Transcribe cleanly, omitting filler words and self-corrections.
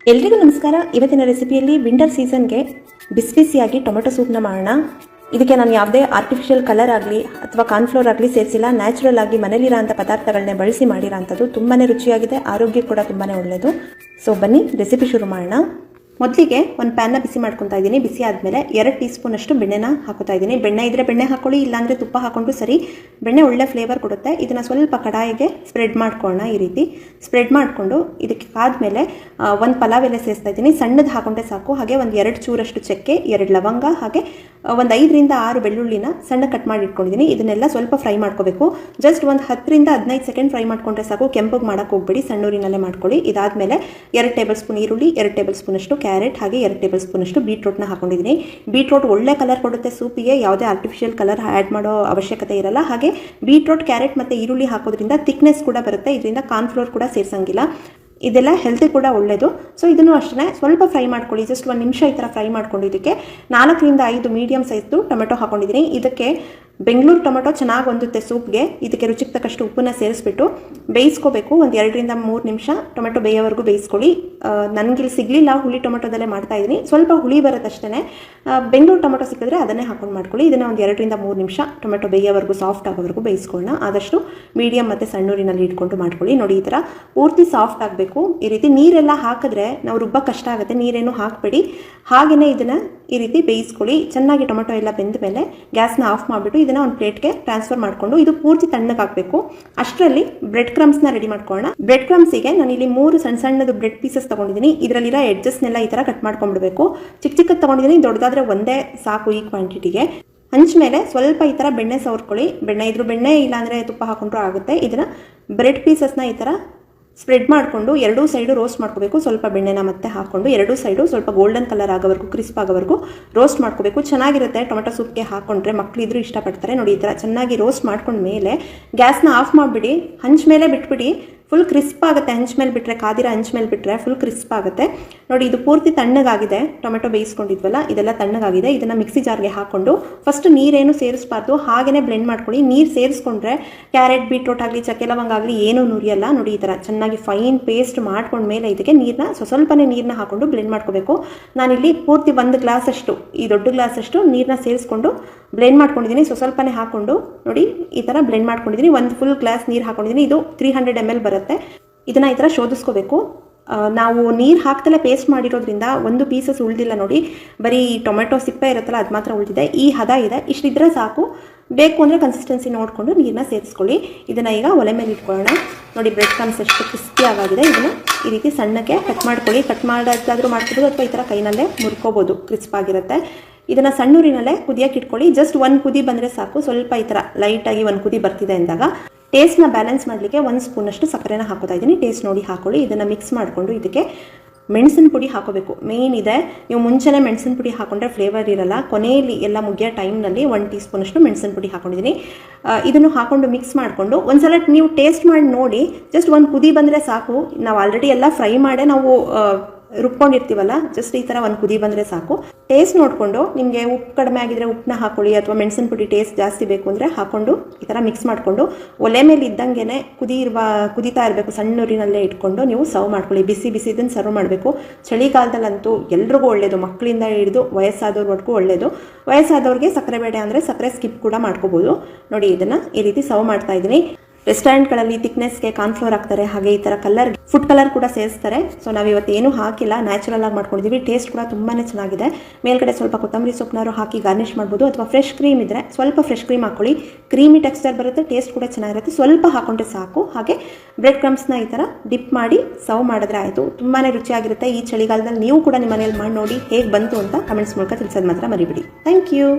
ಎಲ್ರಿಗೂ ನಮಸ್ಕಾರ. ಇವತ್ತಿನ ರೆಸಿಪಿಯಲ್ಲಿ ವಿಂಟರ್ ಸೀಸನ್ಗೆ ಬಿಸಿ ಬಿಸಿಯಾಗಿ ಟೊಮೆಟೊ ಸೂಪ್ನ ಮಾಡೋಣ. ಇದಕ್ಕೆ ನಾನು ಯಾವುದೇ ಆರ್ಟಿಫಿಷಿಯಲ್ ಕಲರ್ ಆಗಲಿ ಅಥವಾ ಕಾರ್ನ್ಫ್ಲೋರ್ ಆಗಲಿ ಸೇರಿಸಿಲ್ಲ. ನ್ಯಾಚುರಲ್ ಆಗಿ ಮನೇಲಿರೋಂಥ ಪದಾರ್ಥಗಳನ್ನೇ ಬಳಸಿ ಮಾಡಿರೋಂಥದ್ದು. ತುಂಬಾ ರುಚಿಯಾಗಿದೆ, ಆರೋಗ್ಯಕ್ಕೆ ಕೂಡ ತುಂಬಾ ಒಳ್ಳೆಯದು. ಸೊ ಬನ್ನಿ ರೆಸಿಪಿ ಶುರು ಮಾಡೋಣ. ಮೊದಲಿಗೆ ಒಂದು ಪ್ಯಾನ್ನ ಬಿಸಿ ಮಾಡ್ಕೊತಾ ಇದ್ದೀನಿ. ಬಿಸಿ ಆದಮೇಲೆ 2 ಟೀ ಸ್ಪೂನ್ ಅಷ್ಟು ಬೆಣ್ಣೆನ ಹಾಕೋತಾ ಇದ್ದೀನಿ. ಬೆಣ್ಣೆ ಇದ್ದರೆ ಬೆಣ್ಣೆ ಹಾಕೊಳ್ಳಿ, ಇಲ್ಲಾಂದರೆ ತುಪ್ಪ ಹಾಕೊಂಡು ಸರಿ. ಬೆಣ್ಣೆ ಒಳ್ಳೆ ಫ್ಲೇವರ್ ಕೊಡುತ್ತೆ. ಇದನ್ನು ಸ್ವಲ್ಪ ಕಡಾಯಿಗೆ ಸ್ಪ್ರೆಡ್ ಮಾಡ್ಕೊಳ್ಳೋಣ. ಈ ರೀತಿ ಸ್ಪ್ರೆಡ್ ಮಾಡಿಕೊಂಡು ಇದಕ್ಕೆ ಆದಮೇಲೆ ಒಂದು ಪಲಾವ್ ಎಲೆ ಸೇರಿಸ್ತಾ ಇದ್ದೀನಿ. ಸಣ್ಣದು ಹಾಕೊಂಡ್ರೆ ಸಾಕು. ಹಾಗೆ ಒಂದು 2 ಚೂರಷ್ಟು ಚಕ್ಕೆ, 2 ಲವಂಗ, ಹಾಗೆ ಒಂದು 5 ರಿಂದ 6 ಬೆಳ್ಳುಳ್ಳಿನ ಸಣ್ಣ ಕಟ್ ಮಾಡಿ ಇಟ್ಕೊಂಡಿದ್ದೀನಿ. ಇದನ್ನೆಲ್ಲ ಸ್ವಲ್ಪ ಫ್ರೈ ಮಾಡ್ಕೋಬೇಕು. ಜಸ್ಟ್ ಒಂದು 10 ರಿಂದ 15 ಸೆಕೆಂಡ್ ಫ್ರೈ ಮಾಡ್ಕೊಂಡ್ರೆ ಸಾಕು. ಕೆಂಪಗೆ ಮಾಡೋಕ್ಕೆ ಹೋಗ್ಬೇಡಿ, ಸಣ್ಣೂರಿನಲ್ಲೇ ಮಾಡ್ಕೊಳ್ಳಿ. ಇದಾದಮೇಲೆ 2 ಟೇಬಲ್ ಸ್ಪೂನ್ ಈರುಳ್ಳಿ, 2 ಟೇಬಲ್ ಸ್ಪೂನ್ ಅಷ್ಟು ಕ್ಯಾರೆಟ್, ಹಾಗೆ 2 ಟೇಬಲ್ ಸ್ಪೂನ್ ಅಷ್ಟು ಬೀಟ್ರೂಟ್ನ ಹಾಕೊಂಡಿದ್ದೀನಿ. ಬೀಟ್ರೂಟ್ ಒಳ್ಳೆ ಕಲರ್ ಕೊಡುತ್ತೆ ಸೂಪಿಗೆ. ಯಾವುದೇ ಆರ್ಟಿಫಿಷಿಯಲ್ ಕಲರ್ ಆ್ಯಡ್ ಮಾಡೋ ಅವಶ್ಯಕತೆ ಇರಲ್ಲ. ಹಾಗೆ ಬೀಟ್ರೂಟ್, ಕ್ಯಾರೆಟ್ ಮತ್ತು ಈರುಳ್ಳಿ ಹಾಕೋದ್ರಿಂದ ಥಿಕ್ನೆಸ್ ಕೂಡ ಬರುತ್ತೆ. ಇದರಿಂದ ಕಾರ್ನ್ಫ್ಲೋರ್ ಕೂಡ ಸೇರಿಸಂಗಿಲ್ಲ. ಇದೆಲ್ಲ ಹೆಲ್ತಿ ಕೂಡ ಒಳ್ಳೆಯದು. ಸೊ ಇದನ್ನು ಅಷ್ಟೇ ಸ್ವಲ್ಪ ಫ್ರೈ ಮಾಡ್ಕೊಳ್ಳಿ. ಜಸ್ಟ್ 1 ನಿಮಿಷ ಈ ಥರ ಫ್ರೈ ಮಾಡ್ಕೊಂಡು ಇದಕ್ಕೆ 4 ರಿಂದ 5 ಮೀಡಿಯಮ್ ಸೈಜ್ದು ಟೊಮೆಟೊ ಹಾಕೊಂಡಿದ್ದೀನಿ. ಇದಕ್ಕೆ ಬೆಂಗಳೂರು ಟೊಮೆಟೊ ಚೆನ್ನಾಗಿ ಹೊಂದುತ್ತೆ ಸೂಪ್ಗೆ. ಇದಕ್ಕೆ ರುಚಿಗೆ ತಕ್ಕಷ್ಟು ಉಪ್ಪನ್ನು ಸೇರಿಸ್ಬಿಟ್ಟು ಬೇಯಿಸ್ಕೋಬೇಕು. ಒಂದು 2 ರಿಂದ 3 ನಿಮಿಷ ಟೊಮೆಟೊ ಬೇಯೋವರೆಗೂ ಬೇಯಿಸ್ಕೊಳ್ಳಿ. ನನಗಿಲ್ಲಿ ಸಿಗಲಿಲ್ಲ, ಹುಳಿ ಟೊಮೆಟೊದಲ್ಲೇ ಮಾಡ್ತಾಯಿದ್ದೀನಿ. ಸ್ವಲ್ಪ ಹುಳಿ ಬರುತ್ತಷ್ಟೇ. ಬೆಂಗಳೂರು ಟೊಮೆಟೊ ಸಿಕ್ಕಿದ್ರೆ ಅದನ್ನೇ ಹಾಕೊಂಡು ಮಾಡ್ಕೊಳ್ಳಿ. ಇದನ್ನು ಒಂದು 2 ರಿಂದ 3 ನಿಮಿಷ ಟೊಮೆಟೊ ಬೇಯೋವರೆಗೂ ಸಾಫ್ಟ್ ಆಗೋವರೆಗೂ ಬೇಯಿಸ್ಕೊಳ್ಳೋಣ. ಆದಷ್ಟು ಮೀಡಿಯಮ್ ಮತ್ತು ಸಣ್ಣೂರಿನಲ್ಲಿ ಇಟ್ಕೊಂಡು ಮಾಡ್ಕೊಳ್ಳಿ. ನೋಡಿ, ಈ ಥರ ಪೂರ್ತಿ ಸಾಫ್ಟ್ ಆಗಬೇಕು. ಈ ರೀತಿ ನೀರೆಲ್ಲ ಹಾಕಿದ್ರೆ ನಾವು ರುಬ್ಬ ಕಷ್ಟ ಆಗುತ್ತೆ. ನೀರೇನು ಹಾಕಬೇಡಿ. ಹಾಗೆಯೇ ಇದನ್ನು ಈ ರೀತಿ ಬೇಯಿಸ್ಕೊಳ್ಳಿ. ಚೆನ್ನಾಗಿ ಟೊಮೆಟೊ ಎಲ್ಲ ಬೆಂದ ಮೇಲೆ ಗ್ಯಾಸ್ನ ಆಫ್ ಮಾಡಿಬಿಟ್ಟು ಇದನ್ನು ಒಂದು ಪ್ಲೇಟ್ಗೆ ಟ್ರಾನ್ಸ್ಫರ್ ಮಾಡಿಕೊಂಡು ಇದು ಪೂರ್ತಿ ತಣ್ಣಗಾಗಬೇಕು. ಅಷ್ಟರಲ್ಲಿ ಬ್ರೆಡ್ ಕ್ರಮ್ಸ್ನ ರೆಡಿ ಮಾಡ್ಕೊಳ್ಳೋಣ. ಬ್ರೆಡ್ ಕ್ರಮ್ಸಿಗೆ ನಾನು ಇಲ್ಲಿ 3 ಸಣ್ಣದು ಬ್ರೆಡ್ ಪೀಸಸ್ ತೊಗೊಂಡಿದ್ದೀನಿ. ಇದರಲ್ಲಿರೋ ಎಡ್ಜಸ್ನೆಲ್ಲ ಈ ಥರ ಕಟ್ ಮಾಡ್ಕೊಂಡ್ಬಿಡಬೇಕು. ಚಿಕ್ಕದು ತೊಗೊಂಡಿದ್ದೀನಿ, ದೊಡ್ಡದಾದರೆ ಒಂದೇ ಸಾಕು ಈ ಕ್ವಾಂಟಿಟಿಗೆ. ಹಂಚ ಮೇಲೆ ಸ್ವಲ್ಪ ಈ ಥರ ಬೆಣ್ಣೆ ಸವರ್ಕೊಳ್ಳಿ. ಬೆಣ್ಣೆ ಇದ್ರೂ ಬೆಣ್ಣೆ, ಇಲ್ಲಾಂದರೆ ತುಪ್ಪ ಹಾಕೊಂಡ್ರೂ ಆಗುತ್ತೆ. ಇದನ್ನು ಬ್ರೆಡ್ ಪೀಸಸ್ನ ಈ ಥರ ಸ್ಪ್ರೆಡ್ ಮಾಡಿಕೊಂಡು 2 ಸೈಡು ರೋಸ್ಟ್ ಮಾಡ್ಕೋಬೇಕು. ಸ್ವಲ್ಪ ಬೆಣ್ಣೆನ ಮತ್ತೆ ಹಾಕ್ಕೊಂಡು 2 ಸೈಡು ಸ್ವಲ್ಪ ಗೋಲ್ಡನ್ ಕಲರ್ ಆಗೋವರೆಗೂ, ಕ್ರಿಸ್ಪ್ ಆಗೋವರೆಗೂ ರೋಸ್ಟ್ ಮಾಡ್ಕೋಬೇಕು. ಚೆನ್ನಾಗಿರುತ್ತೆ. ಟೊಮೆಟೊ ಸೂಪ್ಗೆ ಹಾಕೊಂಡ್ರೆ ಮಕ್ಕಳಿದ್ರು ಇಷ್ಟಪಡ್ತಾರೆ. ನೋಡಿ, ಈ ಥರ ಚೆನ್ನಾಗಿ ರೋಸ್ಟ್ ಮಾಡ್ಕೊಂಡ ಮೇಲೆ ಗ್ಯಾಸ್ನ ಆಫ್ ಮಾಡಿಬಿಡಿ. ಹಂಚ ಮೇಲೆ ಬಿಟ್ಬಿಡಿ. ಫುಲ್ ಕ್ರಿಸ್ಪ್ ಆಗುತ್ತೆ. ಹಂಚ ಮೇಲೆ ಬಿಟ್ಟರೆ, ಕಾದಿರ ಹಂಚ ಮೇಲೆ ಬಿಟ್ಟರೆ ಫುಲ್ ಕ್ರಿಸ್ಪ್ ಆಗುತ್ತೆ. ನೋಡಿ, ಇದು ಪೂರ್ತಿ ತಣ್ಣಗಾಗಿದೆ. ಟೊಮೆಟೊ ಬೇಯಿಸ್ಕೊಂಡಿದ್ವಲ್ಲ, ಇದೆಲ್ಲ ತಣ್ಣಗಾಗಿದೆ. ಇದನ್ನು ಮಿಕ್ಸಿ ಜಾರ್ಗೆ ಹಾಕ್ಕೊಂಡು ಫಸ್ಟ್ ನೀರೇನು ಸೇರಿಸಬಾರ್ದು, ಹಾಗೆಯೇ ಬ್ಲೆಂಡ್ ಮಾಡ್ಕೊಳ್ಳಿ. ನೀರು ಸೇರಿಸ್ಕೊಂಡ್ರೆ ಕ್ಯಾರೆಟ್, ಬೀಟ್ರೂಟ್ ಆಗಲಿ, ಚಕ್ಕೆ ಲವಂಗ ಆಗಲಿ ಏನೂ ನುರಿಯಲ್ಲ. ನೋಡಿ, ಈ ಥರ ಚೆನ್ನಾಗಿ ಫೈನ್ ಪೇಸ್ಟ್ ಮಾಡ್ಕೊಂಡ್ಮೇಲೆ ಇದಕ್ಕೆ ನೀರನ್ನ ಸ್ವಲ್ಪನೇ ನೀರನ್ನ ಹಾಕ್ಕೊಂಡು ಬ್ಲೆಂಡ್ ಮಾಡ್ಕೋಬೇಕು. ನಾನಿಲ್ಲಿ ಪೂರ್ತಿ 1 ಗ್ಲಾಸಷ್ಟು, ಈ ದೊಡ್ಡ ಗ್ಲಾಸಷ್ಟು ನೀರನ್ನ ಸೇರಿಸ್ಕೊಂಡು ಬ್ಲೆಂಡ್ ಮಾಡ್ಕೊಂಡಿದ್ದೀನಿ. ಸ್ವಲ್ಪನೇ ಹಾಕ್ಕೊಂಡು ನೋಡಿ ಈ ಥರ ಬ್ಲೆಂಡ್ ಮಾಡ್ಕೊಂಡಿದ್ದೀನಿ. 1 ಫುಲ್ ಗ್ಲಾಸ್ ನೀರು ಹಾಕೊಂಡಿದ್ದೀನಿ. ಇದು 300 ml ಬರುತ್ತೆ. ಇದನ್ನು ಈ ಥರ ಶೋಧಿಸ್ಕೋಬೇಕು. ನಾವು ನೀರು ಹಾಕ್ತಲೇ ಪೇಸ್ಟ್ ಮಾಡಿರೋದ್ರಿಂದ ಒಂದು ಪೀಸಸ್ ಉಳಿದಿಲ್ಲ. ನೋಡಿ, ಬರೀ ಟೊಮೆಟೊ ಸಿಪ್ಪೆ ಇರುತ್ತಲ್ಲ ಅದು ಮಾತ್ರ ಉಳಿದಿದೆ. ಈ ಹದ ಇದೆ. ಇಷ್ಟಿದ್ರೆ ಸಾಕು. ಬೇಕು ಅಂದರೆ ಕನ್ಸಿಸ್ಟೆನ್ಸಿ ನೋಡಿಕೊಂಡು ನೀರನ್ನ ಸೇರಿಸ್ಕೊಳ್ಳಿ. ಇದನ್ನು ಈಗ ಒಲೆ ಮೇಲೆ ಇಟ್ಕೊಳ್ಳೋಣ. ನೋಡಿ, ಬ್ರೆಡ್ ಕ್ರಮ್ಸ್ ಎಷ್ಟು ಕ್ರಿಸ್ಪಿ ಆಗಿದೆ. ಇದನ್ನು ಈ ರೀತಿ ಸಣ್ಣಕ್ಕೆ ಕಟ್ ಮಾಡ್ಕೊಳ್ಳಿ. ಕಟ್ ಮಾಡೋದಾದರೂ ಮಾಡ್ಕೋಬೋದು ಅಥವಾ ಈ ಥರ ಕೈನಲ್ಲೇ ಮುರ್ಕೋಬೋದು. ಕ್ರಿಸ್ಪ್ ಆಗಿರುತ್ತೆ. ಇದನ್ನು ಸಣ್ಣೂರಿನಲ್ಲೇ ಕುದಿಯೋಕೆ ಇಟ್ಕೊಳ್ಳಿ. ಜಸ್ಟ್ 1 ಕುದಿ ಬಂದರೆ ಸಾಕು. ಸ್ವಲ್ಪ ಈ ಥರ ಲೈಟಾಗಿ 1 ಕುದಿ ಬರ್ತಿದೆ ಅಂದಾಗ ಟೇಸ್ಟ್ನ ಬ್ಯಾಲೆನ್ಸ್ ಮಾಡಲಿಕ್ಕೆ 1 ಸ್ಪೂನಷ್ಟು ಸಕ್ಕರೆನ ಹಾಕೋತಾ ಇದ್ದೀನಿ. ಟೇಸ್ಟ್ ನೋಡಿ ಹಾಕೊಳ್ಳಿ. ಇದನ್ನು ಮಿಕ್ಸ್ ಮಾಡಿಕೊಂಡು ಇದಕ್ಕೆ ಮೆಣಸಿನ ಪುಡಿ ಹಾಕೋಬೇಕು. ಮೇನ್ ಇದೆ. ನೀವು ಮುಂಚೆನೇ ಮೆಣಸಿನ ಪುಡಿ ಹಾಕೊಂಡ್ರೆ ಫ್ಲೇವರ್ ಇರಲ್ಲ. ಕೊನೆಯಲ್ಲಿ ಎಲ್ಲ ಮುಗಿಯೋ ಟೈಮ್ನಲ್ಲಿ 1 ಟೀ ಸ್ಪೂನಷ್ಟು ಮೆಣಸಿನ ಪುಡಿ ಹಾಕೊಂಡಿದ್ದೀನಿ. ಇದನ್ನು ಹಾಕೊಂಡು ಮಿಕ್ಸ್ ಮಾಡಿಕೊಂಡು ಒಂದ್ಸಲ ನೀವು ಟೇಸ್ಟ್ ಮಾಡಿ ನೋಡಿ. ಜಸ್ಟ್ 1 ಕುದಿ ಬಂದರೆ ಸಾಕು. ನಾವು ಆಲ್ರೆಡಿ ಎಲ್ಲ ಫ್ರೈ ಮಾಡೇ ನಾವು ರುಬ್ಕೊಂಡಿರ್ತೀವಲ್ಲ, ಜಸ್ಟ್ ಈ ಥರ 1 ಕುದಿ ಬಂದರೆ ಸಾಕು. ಟೇಸ್ಟ್ ನೋಡಿಕೊಂಡು ನಿಮಗೆ ಉಪ್ಪು ಕಡಿಮೆ ಆಗಿದ್ರೆ ಉಪ್ಪನ್ನ ಹಾಕೊಳ್ಳಿ, ಅಥವಾ ಮೆಣಸಿನ ಪುಡಿ ಟೇಸ್ಟ್ ಜಾಸ್ತಿ ಬೇಕು ಅಂದರೆ ಹಾಕ್ಕೊಂಡು ಈ ಥರ ಮಿಕ್ಸ್ ಮಾಡಿಕೊಂಡು ಒಲೆ ಮೇಲೆ ಇದ್ದಂಗೆ ಕುದೀತಾ ಇರಬೇಕು. ಸಣ್ಣೂರಿನಲ್ಲೇ ಇಟ್ಕೊಂಡು ನೀವು ಸರ್ವ್ ಮಾಡ್ಕೊಳ್ಳಿ. ಬಿಸಿ ಇದನ್ನು ಸರ್ವ್ ಮಾಡಬೇಕು. ಚಳಿಗಾಲದಲ್ಲಂತೂ ಎಲ್ರಿಗೂ ಒಳ್ಳೆಯದು. ಮಕ್ಕಳಿಂದ ಹಿಡಿದು ವಯಸ್ಸಾದವ್ರಿಗೂ ಒಳ್ಳೆಯದು. ವಯಸ್ಸಾದವ್ರಿಗೆ ಸಕ್ಕರೆ ಬೇಡ ಅಂದರೆ ಸಕ್ಕರೆ ಸ್ಕಿಪ್ ಕೂಡ ಮಾಡ್ಕೋಬೋದು. ನೋಡಿ, ಇದನ್ನು ಈ ರೀತಿ ಸರ್ವ್ ಮಾಡ್ತಾ ಇದ್ದೀನಿ. ರೆಸ್ಟೋರೆಂಟ್ಗಳಲ್ಲಿ ಥಿಕ್ನೆಸ್ಗೆ ಕಾರ್ನ್ಫ್ಲೋರ್ ಹಾಕ್ತಾರೆ. ಹಾಗೆ ಈ ಥರ ಫುಡ್ ಕಲರ್ ಕೂಡ ಸೇರಿಸ್ತಾರೆ. ಸೊ ನಾವು ಇವತ್ತು ಏನೂ ಹಾಕಿಲ್ಲ, ನ್ಯಾಚುರಲ್ ಆಗಿ ಮಾಡ್ಕೊಂಡಿದ್ದೀವಿ. ಟೇಸ್ಟ್ ಕೂಡ ತುಂಬಾ ಚೆನ್ನಾಗಿದೆ. ಮೇಲ್ಗಡೆ ಸ್ವಲ್ಪ ಕೊತ್ತಂಬರಿ ಸೊಪ್ಪನ್ನಾರು ಹಾಕಿ ಗಾರ್ನಿಷ್ ಮಾಡ್ಬೋದು, ಅಥವಾ ಫ್ರೆಶ್ ಕ್ರೀಮ್ ಇದ್ದರೆ ಸ್ವಲ್ಪ ಫ್ರೆಶ್ ಕ್ರೀಮ್ ಹಾಕೊಳ್ಳಿ. ಕ್ರೀಮಿ ಟೆಕ್ಸ್ಚರ್ ಬರುತ್ತೆ. ಟೇಸ್ಟ್ ಕೂಡ ಚೆನ್ನಾಗಿರುತ್ತೆ. ಸ್ವಲ್ಪ ಹಾಕೊಂಡ್ರೆ ಸಾಕು. ಹಾಗೆ ಬ್ರೆಡ್ ಕ್ರಮ್ಸ್ನ ಈ ಥರ ಡಿಪ್ ಮಾಡಿ ಸರ್ವ್ ಮಾಡಿದ್ರೆ ಆಯಿತು. ತುಂಬಾ ರುಚಿಯಾಗಿರುತ್ತೆ. ಈ ಚಳಿಗಾಲದಲ್ಲಿ ನೀವು ಕೂಡ ನಿಮ್ಮ ಮನೇಲಿ ಮಾಡಿ ನೋಡಿ. ಹೇಗೆ ಬಂತು ಅಂತ ಕಮೆಂಟ್ಸ್ ಮೂಲಕ ತಿಳಿಸೋದು ಮಾತ್ರ ಮರಿಬಿಡಿ. Thank you.